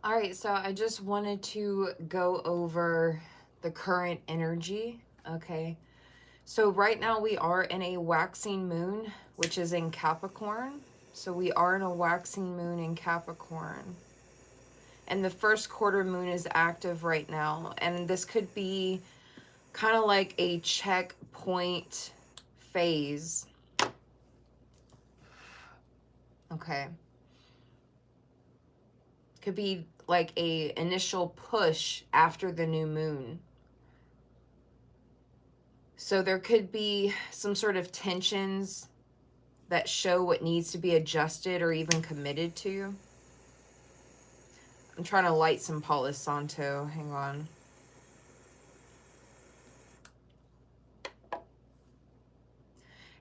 All right, so I just wanted to go over the current energy. Okay, so right now we are in a waxing moon, which is in Capricorn. So we are in a waxing moon in Capricorn. And the first quarter moon is active right now. And this could be kind of like a checkpoint phase. Okay. Could be like a initial push after the new moon. So there could be some sort of tensions that show what needs to be adjusted or even committed to. I'm trying to light some Palo Santo. Hang on.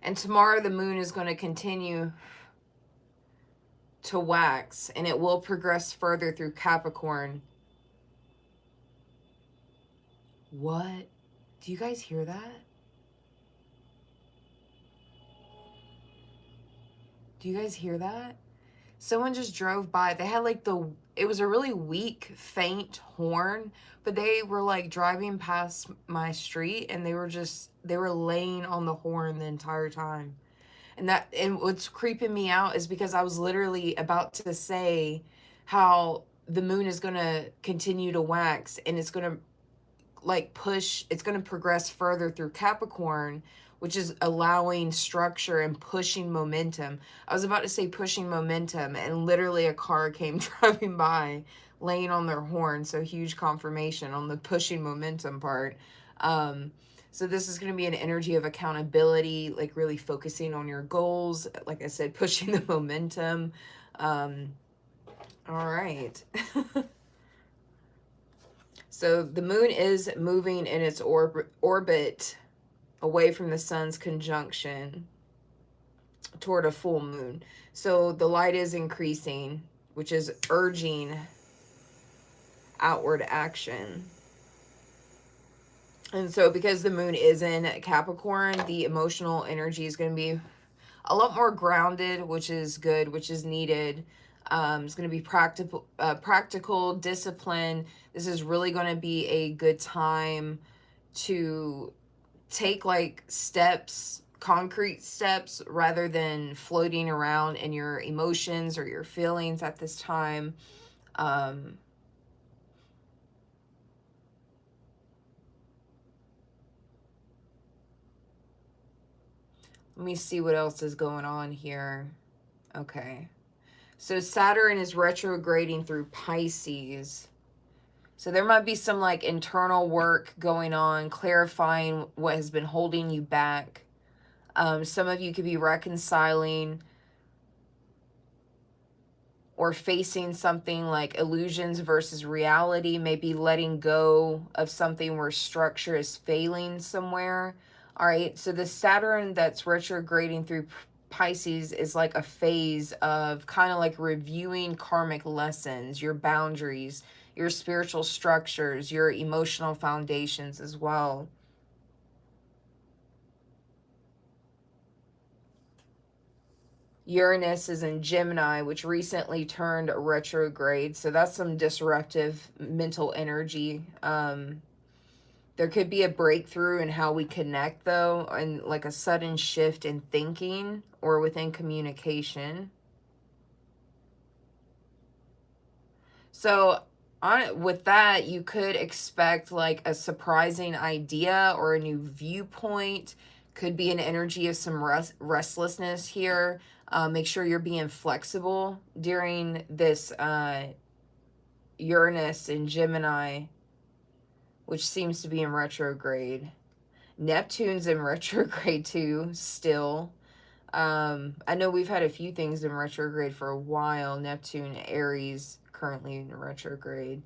And tomorrow the moon is going to continue to wax, and it will progress further through Capricorn. What? Do you guys hear that? Do you guys hear that? Someone just drove by. They had like it was a really weak, faint horn, but they were like driving past my street and they were laying on the horn the entire time. And what's creeping me out is because I was literally about to say how the moon is going to continue to wax, and it's going to it's going to progress further through Capricorn, which is allowing structure and pushing momentum. I was about to say pushing momentum, and literally a car came driving by laying on their horn. So huge confirmation on the pushing momentum part. So this is going to be an energy of accountability, like really focusing on your goals. Like I said, pushing the momentum. All right. So the moon is moving in its orbit away from the sun's conjunction toward a full moon. So the light is increasing, which is urging outward action. And so because the moon is in Capricorn, the emotional energy is going to be a lot more grounded, which is good, which is needed. It's going to be practical discipline. This is really going to be a good time to take like steps, concrete steps, rather than floating around in your emotions or your feelings at this time. Let me see what else is going on here. Okay. So Saturn is retrograding through Pisces. So there might be some like internal work going on, clarifying what has been holding you back. Some of you could be reconciling or facing something like illusions versus reality, maybe letting go of something where structure is failing somewhere. All right, so the Saturn that's retrograding through Pisces is like a phase of kind of like reviewing karmic lessons, your boundaries, your spiritual structures, your emotional foundations as well. Uranus is in Gemini, which recently turned retrograde. So that's some disruptive mental energy. There could be a breakthrough in how we connect, though, and like a sudden shift in thinking or within communication. So with that, you could expect like a surprising idea or a new viewpoint. Could be an energy of some restlessness here. Make sure you're being flexible during this Uranus in Gemini, which seems to be in retrograde. Neptune's in retrograde too, still. I know we've had a few things in retrograde for a while. Neptune, Aries, currently in retrograde.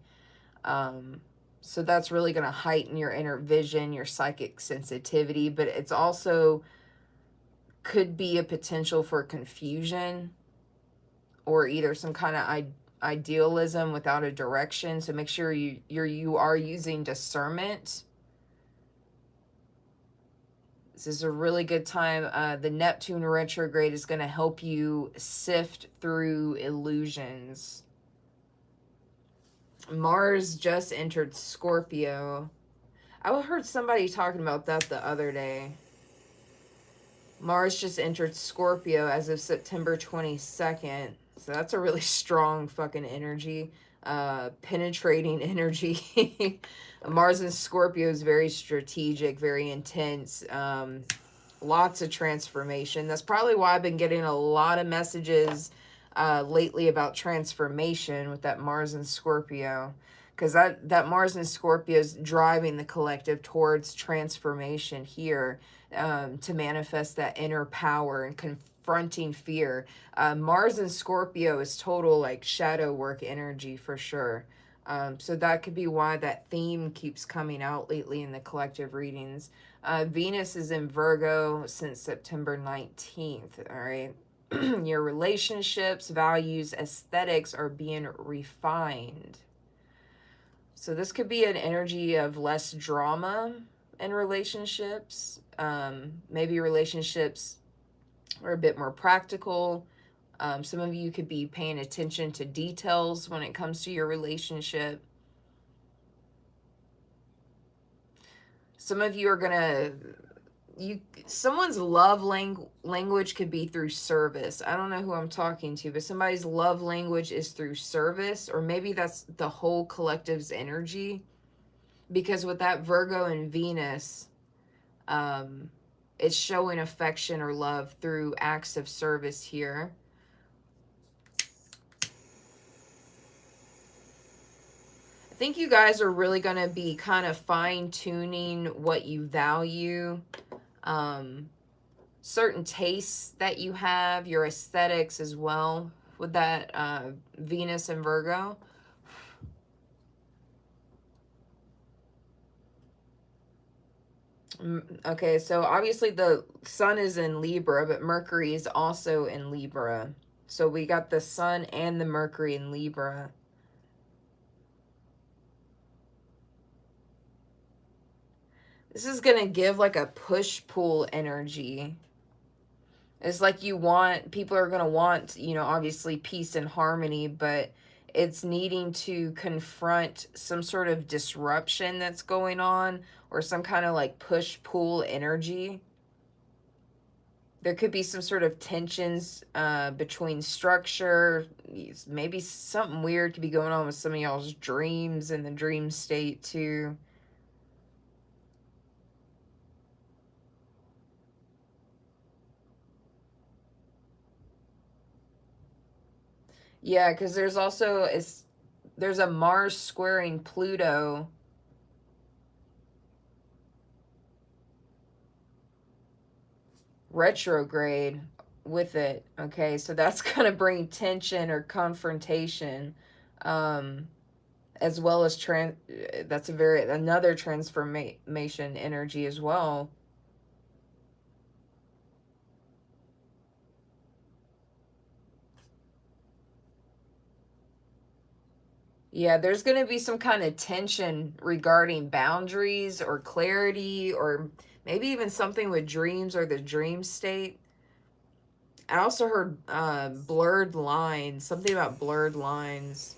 So that's really going to heighten your inner vision, your psychic sensitivity, but it's also could be a potential for confusion or either some kind of idealism without a direction. So make sure you are using discernment. This is a really good time. The Neptune retrograde is going to help you sift through illusions. Mars just entered Scorpio. I heard somebody talking about that the other day. Mars just entered Scorpio as of September 22nd. So that's a really strong fucking energy. Penetrating energy. Mars in Scorpio is very strategic, very intense. Lots of transformation. That's probably why I've been getting a lot of messages lately about transformation with that Mars in Scorpio. Because that Mars in Scorpio is driving the collective towards transformation here, to manifest that inner power and confronting fear. Mars in Scorpio is total like shadow work energy for sure. So that could be why that theme keeps coming out lately in the collective readings. Venus is in Virgo since September 19th. All right. Your relationships, values, aesthetics are being refined. So this could be an energy of less drama in relationships. Maybe relationships are a bit more practical. Some of you could be paying attention to details when it comes to your relationship. Some of you are gonna, someone's love language could be through service. I don't know who I'm talking to, but somebody's love language is through service, or maybe that's the whole collective's energy. Because with that Virgo and Venus, it's showing affection or love through acts of service here. I think you guys are really going to be kind of fine-tuning what you value, certain tastes that you have, your aesthetics as well, with that Venus and Virgo. Okay, so obviously the sun is in Libra, but Mercury is also in Libra. So we got the sun and the Mercury in Libra. This is going to give like a push-pull energy. It's like people are going to want, obviously peace and harmony, but it's needing to confront some sort of disruption that's going on, or some kind of like push-pull energy. There could be some sort of tensions between structure. Maybe something weird could be going on with some of y'all's dreams in the dream state too. Yeah, because there's also there's a Mars squaring Pluto. Retrograde with it. Okay, so that's going to bring tension or confrontation, as well as that's another transformation energy as well. Yeah, there's going to be some kind of tension regarding boundaries or clarity, or maybe even something with dreams or the dream state. I also heard blurred lines, something about blurred lines.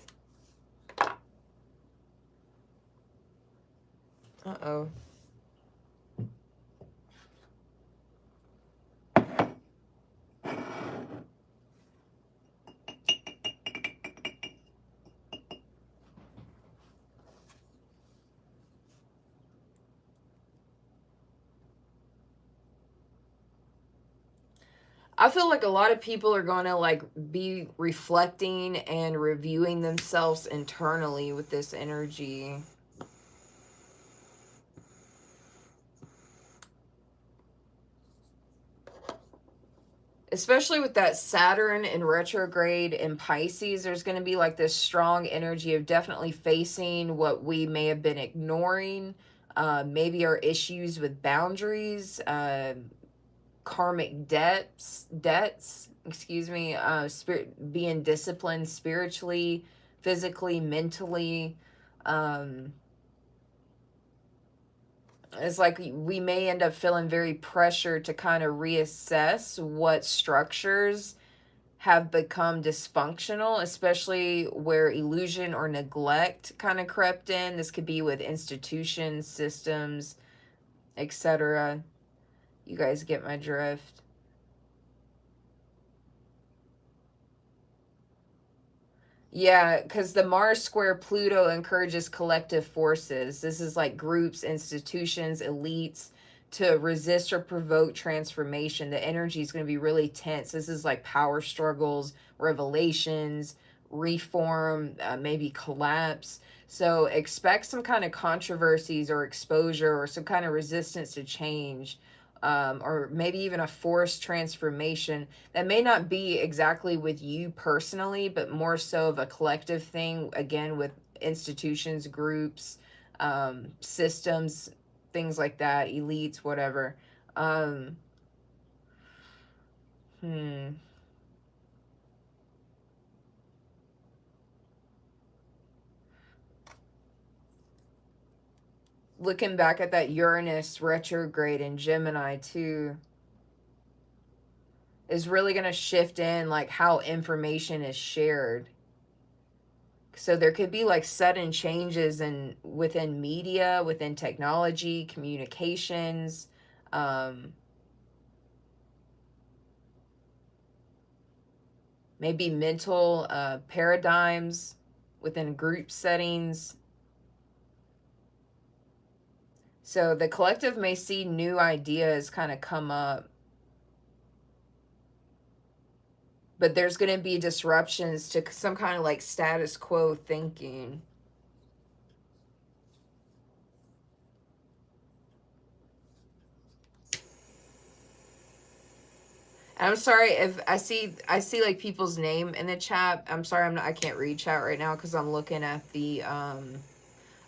Uh-oh. I feel like a lot of people are going to like be reflecting and reviewing themselves internally with this energy. Especially with that Saturn in retrograde in Pisces, there's going to be like this strong energy of definitely facing what we may have been ignoring. Maybe our issues with boundaries, karmic debts, being disciplined spiritually, physically, mentally. It's like we may end up feeling very pressured to kind of reassess what structures have become dysfunctional, especially where illusion or neglect kind of crept in. This could be with institutions, systems, etc. You guys get my drift. Yeah, because the Mars square Pluto encourages collective forces. This is like groups, institutions, elites to resist or provoke transformation. The energy is going to be really tense. This is like power struggles, revelations, reform, maybe collapse. So expect some kind of controversies or exposure or some kind of resistance to change, or maybe even a forced transformation that may not be exactly with you personally, but more so of a collective thing, again, with institutions, groups, systems, things like that, elites, whatever. Um, hmm. Looking back at that Uranus retrograde in Gemini, too, is really going to shift in like how information is shared. So there could be like sudden changes in within media, within technology, communications, um, maybe mental paradigms within group settings. So the collective may see new ideas kind of come up, but there's going to be disruptions to some kind of like status quo thinking. I'm sorry if I see like people's name in the chat. I'm sorry, I can't read chat right now because I'm looking at the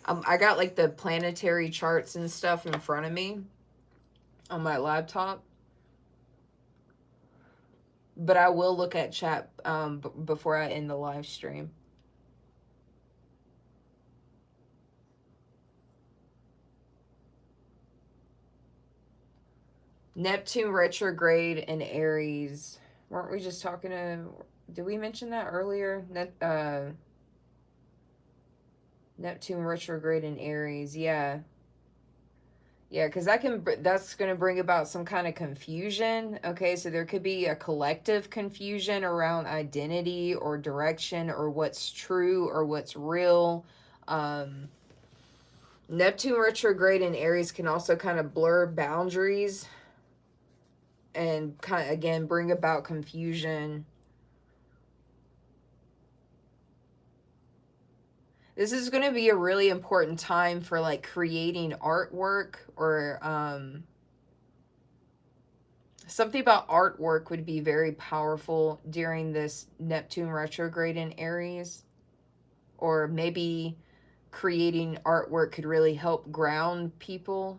I got like the planetary charts and stuff in front of me on my laptop, but I will look at chat before I end the live stream. Neptune retrograde in Aries. Weren't we just talking to? Did we mention that earlier? Neptune retrograde in Aries. Yeah. Yeah, because that's going to bring about some kind of confusion. Okay, so there could be a collective confusion around identity or direction or what's true or what's real. Um, Neptune retrograde in Aries can also kind of blur boundaries and kind of, again, bring about confusion. This is going to be a really important time for like creating artwork or something about artwork would be very powerful during this Neptune retrograde in Aries. Or maybe creating artwork could really help ground people.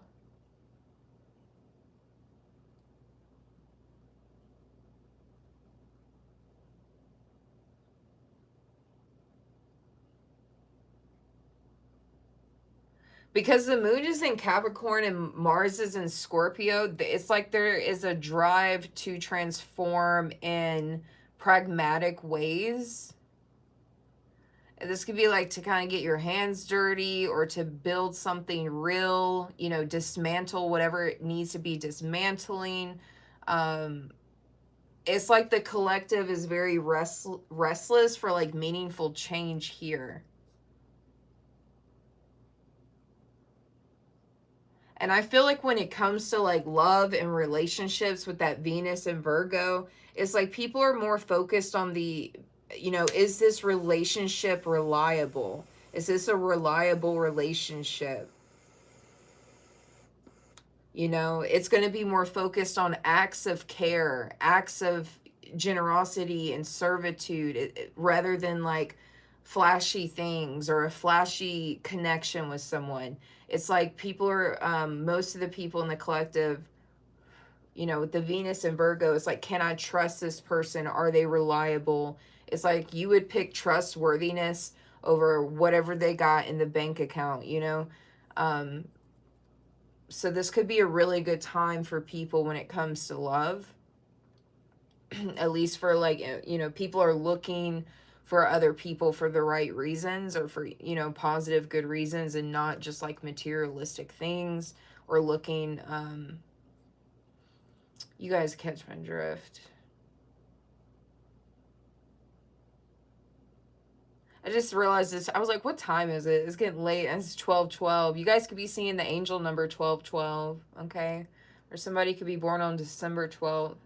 Because the moon is in Capricorn and Mars is in Scorpio, it's like there is a drive to transform in pragmatic ways. This could be like to kind of get your hands dirty or to build something real, dismantle whatever it needs to be dismantling. Um, it's like the collective is very restless for like meaningful change here. And I feel like when it comes to like love and relationships with that Venus and Virgo, it's like people are more focused on is this relationship reliable? Is this a reliable relationship? It's going to be more focused on acts of care, acts of generosity and servitude, rather than like flashy things or a flashy connection with someone. It's like people are, most of the people in the collective, with the Venus and Virgo, it's like, can I trust this person? Are they reliable? It's like you would pick trustworthiness over whatever they got in the bank account. Um, so this could be a really good time for people when it comes to love. at least for like, people are looking for other people for the right reasons, or for, positive, good reasons, and not just like materialistic things, or looking, you guys catch my drift. I just realized this. I was like, what time is it? It's getting late. And it's 12:12. You guys could be seeing the angel number 12:12, okay? Or somebody could be born on December 12th.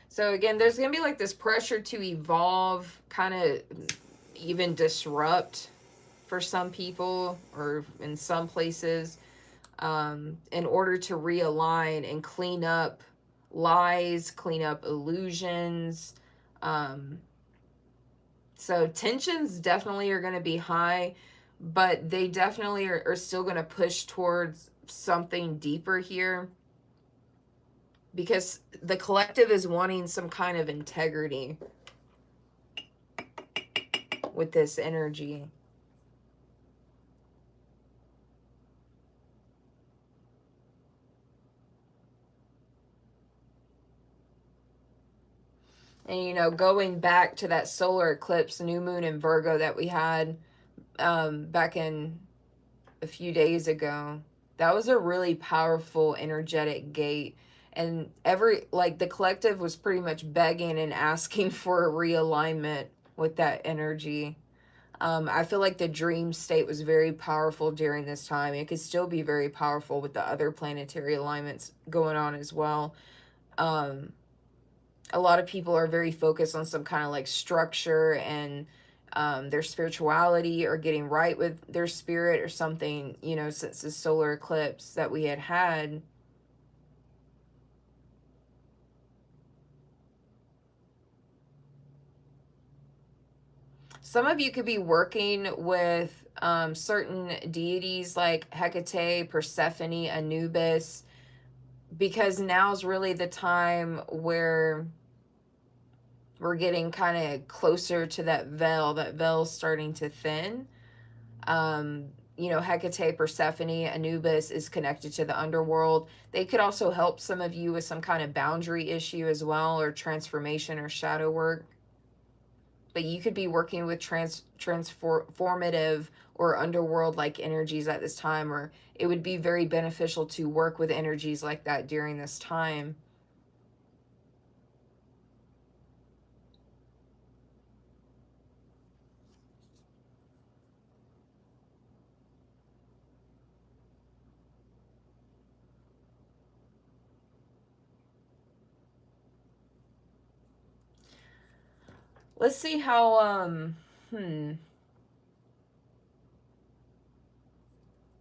So again, there's going to be like this pressure to evolve, kind of even disrupt for some people, or in some places, in order to realign and clean up lies, clean up illusions. So tensions definitely are going to be high, but they definitely are still going to push towards something deeper here, because the collective is wanting some kind of integrity with this energy. And going back to that solar eclipse, new moon in Virgo that we had back in a few days ago, that was a really powerful energetic gate. And the collective was pretty much begging and asking for a realignment with that energy. I feel like the dream state was very powerful during this time. It could still be very powerful with the other planetary alignments going on as well. A lot of people are very focused on some kind of like structure and their spirituality, or getting right with their spirit or something, since the solar eclipse that we had. Some of you could be working with certain deities like Hecate, Persephone, Anubis, because now's really the time where we're getting kind of closer to that veil. That veil's starting to thin. Hecate, Persephone, Anubis is connected to the underworld. They could also help some of you with some kind of boundary issue as well, or transformation or shadow work. But you could be working with transformative or underworld like energies at this time, or it would be very beneficial to work with energies like that during this time. Let's see how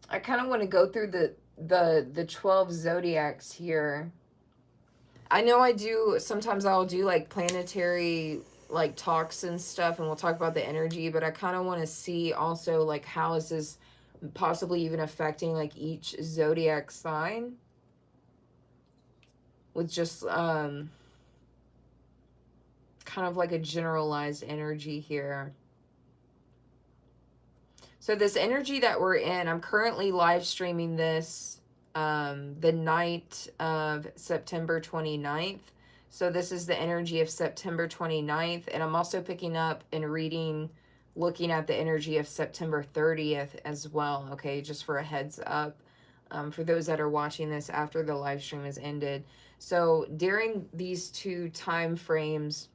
I kind of want to go through the 12 zodiacs here. I know I do, sometimes I'll do like planetary like talks and stuff, and we'll talk about the energy, but I kind of want to see also like how is this possibly even affecting like each zodiac sign, with just kind of like a generalized energy here. So this energy that we're in, I'm currently live streaming this the night of September 29th. So this is the energy of September 29th. And I'm also picking up and reading, looking at the energy of September 30th as well. Okay, just for a heads up for those that are watching this after the live stream has ended. So during these two time frames,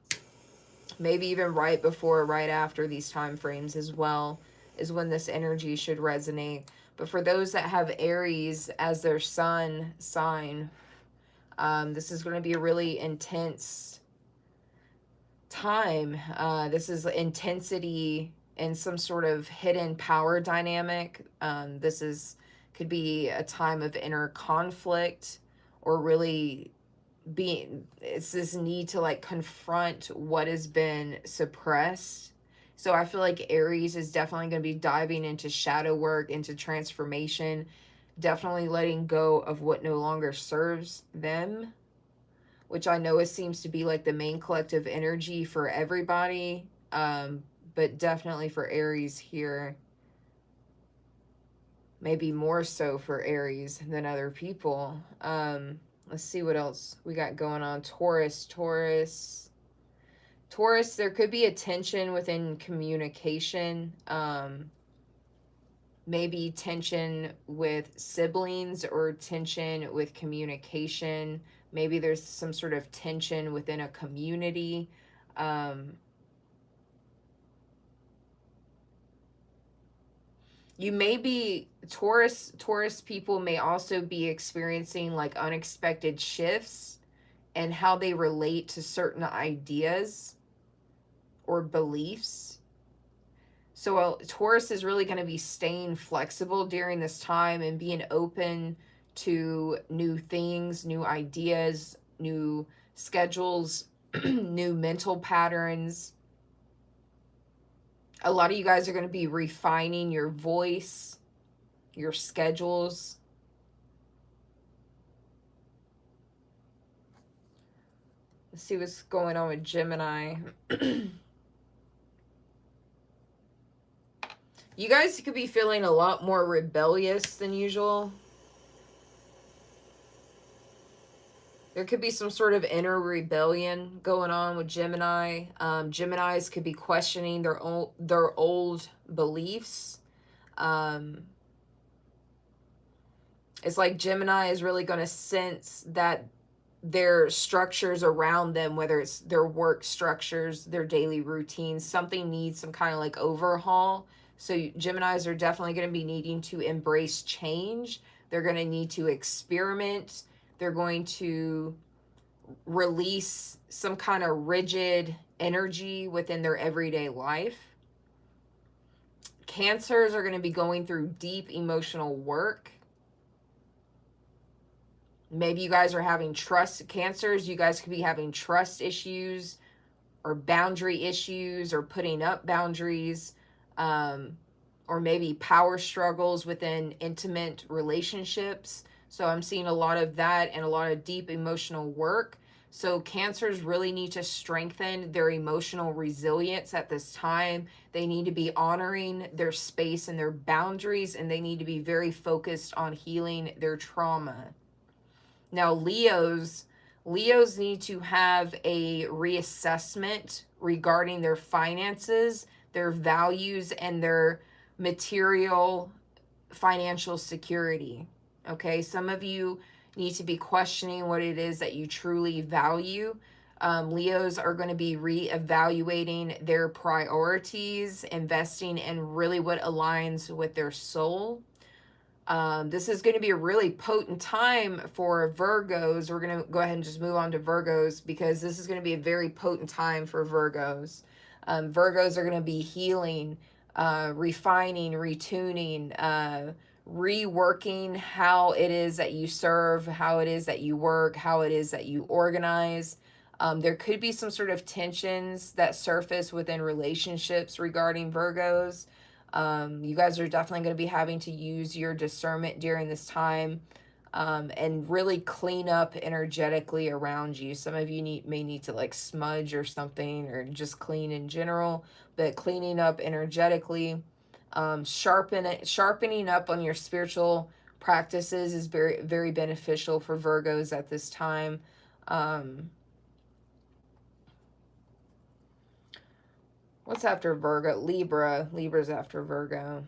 maybe even right before, right after these time frames as well, is when this energy should resonate. But for those that have Aries as their sun sign, this is going to be a really intense time. This is intensity and some sort of hidden power dynamic. Could be a time of inner conflict, or really it's this need to like confront what has been suppressed. So I feel like Aries is definitely going to be diving into shadow work, into transformation, definitely letting go of what no longer serves them, which I know it seems to be like the main collective energy for everybody, but definitely for Aries here. maybe more so for Aries than other people. Let's see what else we got going on. Taurus, there could be a tension within communication. Maybe tension with siblings or tension with communication. Maybe there's some sort of tension within a community. You may be Taurus people may also be experiencing like unexpected shifts and how they relate to certain ideas or beliefs. So Taurus is really going to be staying flexible during this time and being open to new things, new ideas, new schedules, new mental patterns. A lot of you guys are going to be refining your voice, your schedules. Let's see what's going on with Gemini. You guys could be feeling a lot more rebellious than usual. There could be some sort of inner rebellion going on with Gemini. Geminis could be questioning their old beliefs. It's like Gemini is really going to sense that their structures around them, whether it's their work structures, their daily routines, something needs some kind of like overhaul. So Geminis are definitely going to be needing to embrace change. They're going to need to experiment. They're going to release some kind of rigid energy within their everyday life. Cancers are going to be going through deep emotional work. Maybe you guys are having Cancers, you guys could be having trust issues or boundary issues or putting up boundaries, or maybe power struggles within intimate relationships. So I'm seeing a lot of that and a lot of deep emotional work. So Cancers really need to strengthen their emotional resilience at this time. They need to be honoring their space and their boundaries, and they need to be very focused on healing their trauma. Now, Leos need to have a reassessment regarding their finances, their values, and their material financial security. Okay, some of you need to be questioning what it is that you truly value. Leos are going to be reevaluating their priorities, investing in really what aligns with their soul. This is going to be a really potent time for Virgos. We're going to go ahead and just move on to Virgos because this is going to be a very potent time for Virgos. Virgos are going to be healing, refining, retuning, reworking how it is that you serve, how it is that you work, how it is that you organize. There could be some sort of tensions that surface within relationships regarding Virgos. You guys are definitely going to be having to use your discernment during this time, and really clean up energetically around you. Some of you may need to like smudge or something, or just clean in general, but cleaning up energetically, sharpening up on your spiritual practices is very, very beneficial for Virgos at this time. What's after Virgo? Libra. Libra's after Virgo.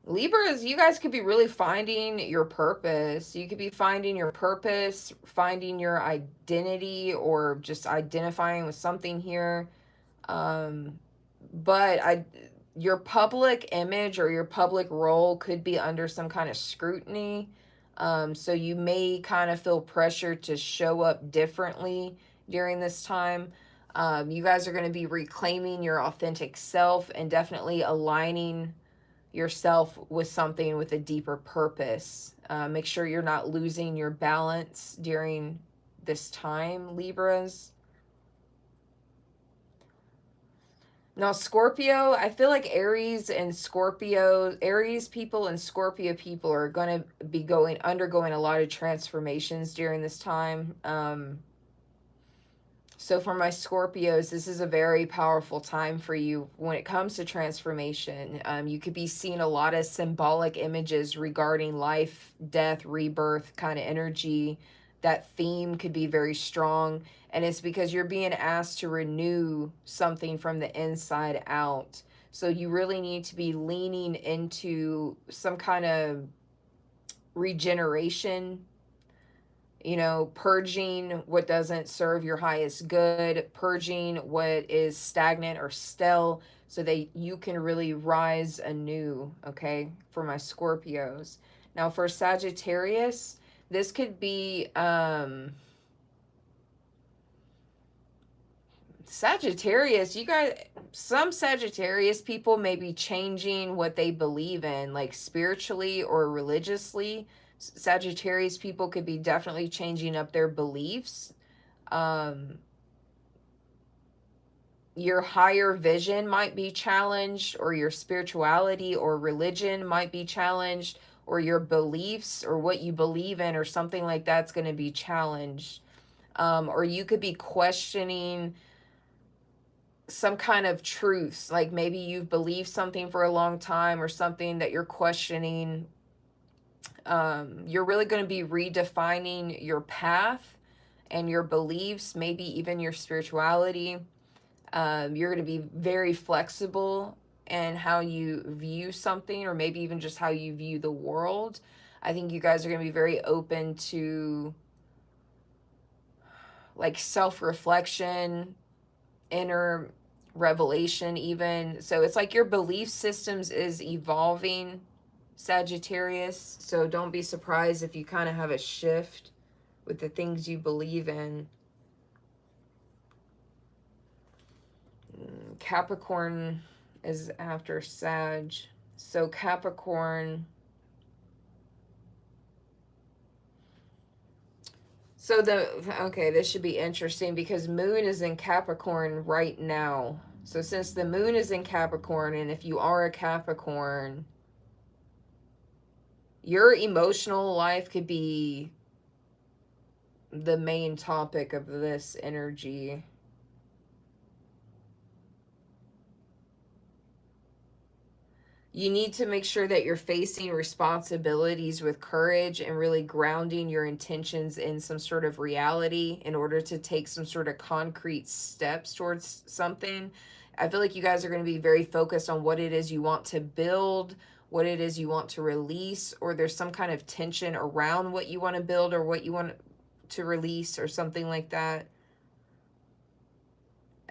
Libras, you guys could be really finding your purpose. You could be finding your purpose, finding your identity, or just identifying with something here. But your public image or your public role could be under some kind of scrutiny. So you may kind of feel pressure to show up differently during this time. You guys are going to be reclaiming your authentic self and definitely aligning yourself with something with a deeper purpose. Make sure you're not losing your balance during this time, Libras. Now, Scorpio, I feel like Aries people and Scorpio people are going to be undergoing a lot of transformations during this time. So for my Scorpios, this is a very powerful time for you when it comes to transformation. You could be seeing a lot of symbolic images regarding life, death, rebirth kind of energy. That theme could be very strong. And it's because you're being asked to renew something from the inside out. So you really need to be leaning into some kind of regeneration, you know, purging what doesn't serve your highest good, purging what is stagnant or stale so that you can really rise anew, okay, for my Scorpios. Now for Sagittarius, this could be Sagittarius, you guys, some Sagittarius people may be changing what they believe in, like spiritually or religiously. Sagittarius people could be definitely changing up their beliefs. Your higher vision might be challenged, or your spirituality or religion might be challenged, or your beliefs or what you believe in or something like that's going to be challenged. Or you could be questioning some kind of truths, like maybe you've believed something for a long time or something that you're questioning. You're really going to be redefining your path and your beliefs, maybe even your spirituality. You're going to be very flexible in how you view something, or maybe even just how you view the world. I think you guys are going to be very open to like self-reflection, inner revelation even. So it's like your belief systems is evolving, Sagittarius. So don't be surprised if you kind of have a shift with the things you believe in. Capricorn is after Sag. So Capricorn. So okay, this should be interesting because Moon is in Capricorn right now. So since the Moon is in Capricorn, and if you are a Capricorn, your emotional life could be the main topic of this energy. You need to make sure that you're facing responsibilities with courage and really grounding your intentions in some sort of reality in order to take some sort of concrete steps towards something. I feel like you guys are going to be very focused on what it is you want to build, what it is you want to release, or there's some kind of tension around what you want to build or what you want to release or something like that.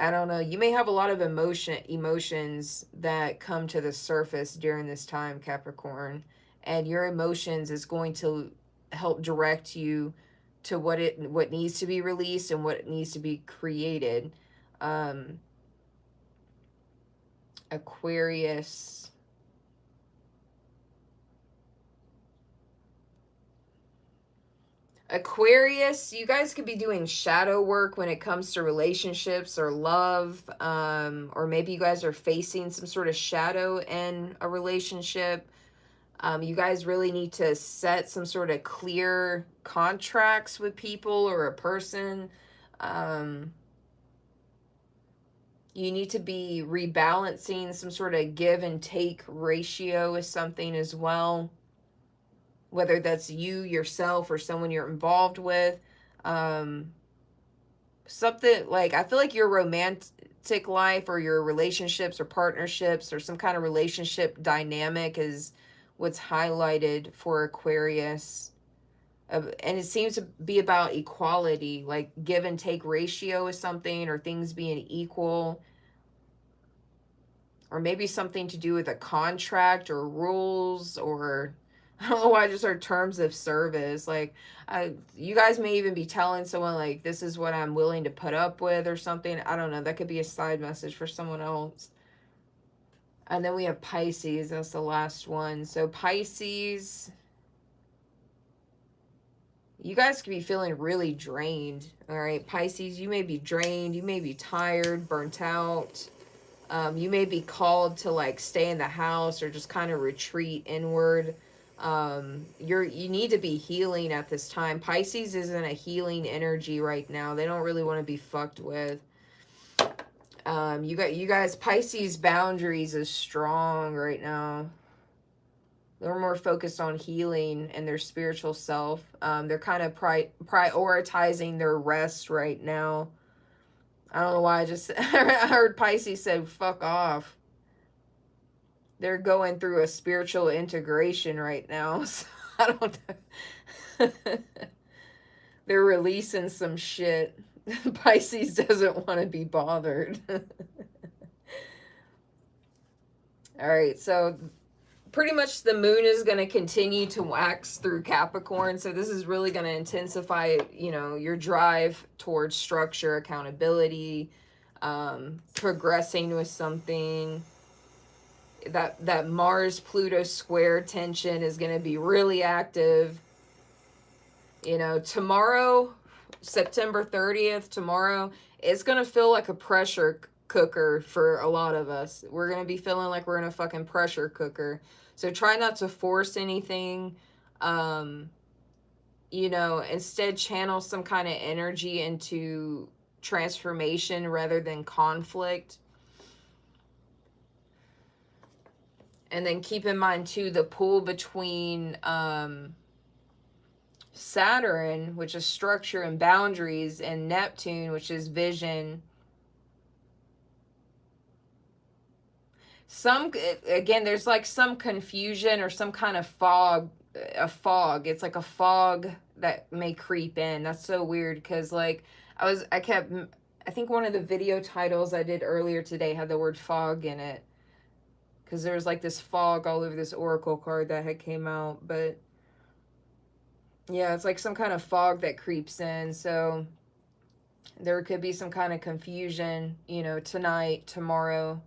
I don't know. You may have a lot of emotions that come to the surface during this time, Capricorn, and your emotions is going to help direct you to what needs to be released and what needs to be created. Aquarius. Aquarius, you guys could be doing shadow work when it comes to relationships or love, or maybe you guys are facing some sort of shadow in a relationship. You guys really need to set some sort of clear contracts with people or a person. You need to be rebalancing some sort of give and take ratio with something as well, whether that's you yourself or someone you're involved with. Something like, I feel like your romantic life or your relationships or partnerships or some kind of relationship dynamic is what's highlighted for Aquarius. And it seems to be about equality, like give and take ratio is something, or things being equal, or maybe something to do with a contract or rules, or I don't know why I just heard terms of service. Like, you guys may even be telling someone, like, this is what I'm willing to put up with or something. I don't know. That could be a side message for someone else. And then we have Pisces. That's the last one. So Pisces, you guys could be feeling really drained. All right, Pisces, you may be drained. You may be tired, burnt out. You may be called to, like, stay in the house or just kind of retreat inward. You need to be healing at this time. Pisces isn't a healing energy right now. They don't really want to be fucked with. You guys, Pisces boundaries is strong right now. They're more focused on healing and their spiritual self. They're kind of prioritizing their rest right now. I don't know why I heard Pisces said fuck off. They're going through a spiritual integration right now. So I don't know. They're releasing some shit. Pisces doesn't want to be bothered. All right, so pretty much the moon is going to continue to wax through Capricorn. So this is really going to intensify, your drive towards structure, accountability, progressing with something. That Mars-Pluto square tension is going to be really active. Tomorrow, September 30th, tomorrow, it's going to feel like a pressure cooker for a lot of us. We're going to be feeling like we're in a fucking pressure cooker. So try not to force anything. Instead channel some kind of energy into transformation rather than conflict. And then keep in mind too the pull between Saturn, which is structure and boundaries, and Neptune, which is vision. There's like some confusion or some kind of fog. It's like a fog that may creep in. That's so weird because I think one of the video titles I did earlier today had the word fog in it. Because there's like this fog all over this oracle card that had came out. But yeah, it's like some kind of fog that creeps in. So there could be some kind of confusion, tonight, tomorrow.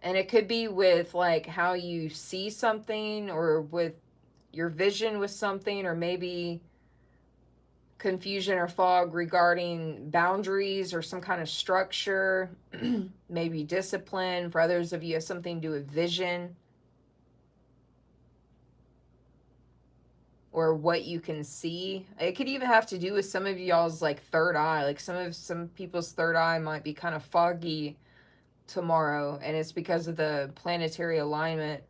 And it could be with like how you see something or with your vision with something, or maybe confusion or fog regarding boundaries or some kind of structure, maybe discipline. For others of you, has something to do with vision or what you can see. It could even have to do with some of y'all's like third eye. Like some people's third eye might be kind of foggy tomorrow, and it's because of the planetary alignment.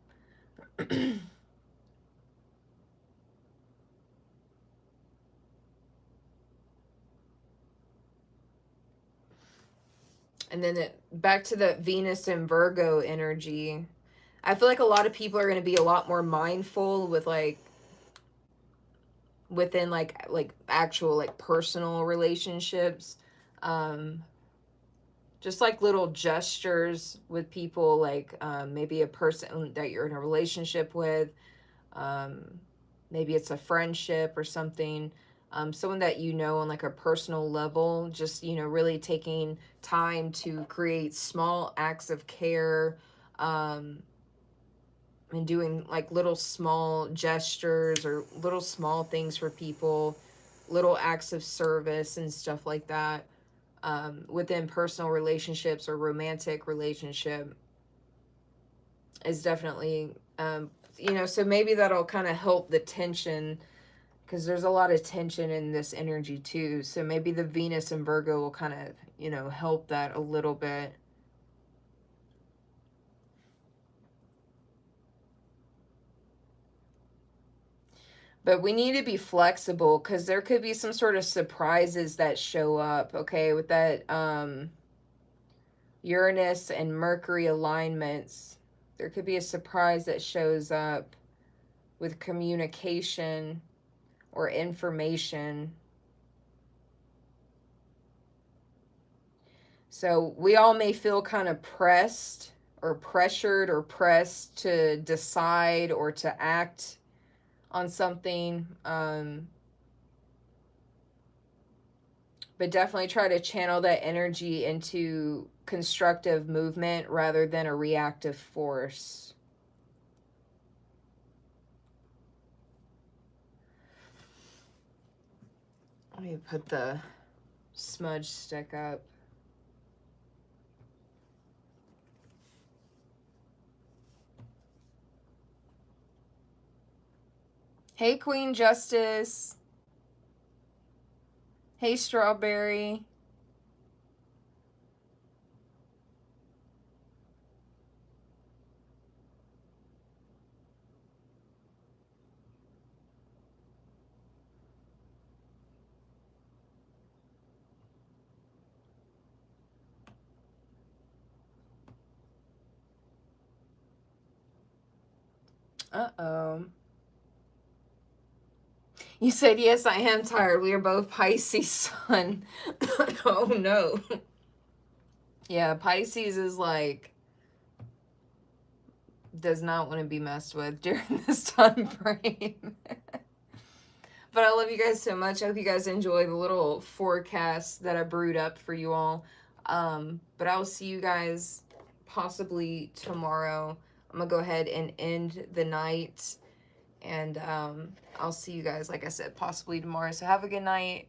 And then back to the Venus and Virgo energy. I feel like a lot of people are going to be a lot more mindful with within actual personal relationships. Just like little gestures with people, maybe a person that you're in a relationship with. Maybe it's a friendship or something. Someone that on like a personal level, just, really taking time to create small acts of care, and doing like little small gestures or little small things for people, little acts of service and stuff like that, within personal relationships or romantic relationship is definitely, so maybe that'll kind of help the tension, because there's a lot of tension in this energy too. So maybe the Venus and Virgo will kind of, help that a little bit. But we need to be flexible because there could be some sort of surprises that show up, okay, with that Uranus and Mercury alignments. There could be a surprise that shows up with communication or information. So we all may feel kind of pressed or pressured or pressed to decide or to act on something. But definitely try to channel that energy into constructive movement rather than a reactive force. Let me put the smudge stick up. Hey, Queen Justice. Hey, Strawberry. Uh-oh. You said, yes, I am tired. We are both Pisces sun. Oh, no. Yeah, Pisces is like, does not want to be messed with during this time frame. But I love you guys so much. I hope you guys enjoy the little forecast that I brewed up for you all. But I will see you guys possibly tomorrow. I'm going to go ahead and end the night. And I'll see you guys, like I said, possibly tomorrow. So have a good night.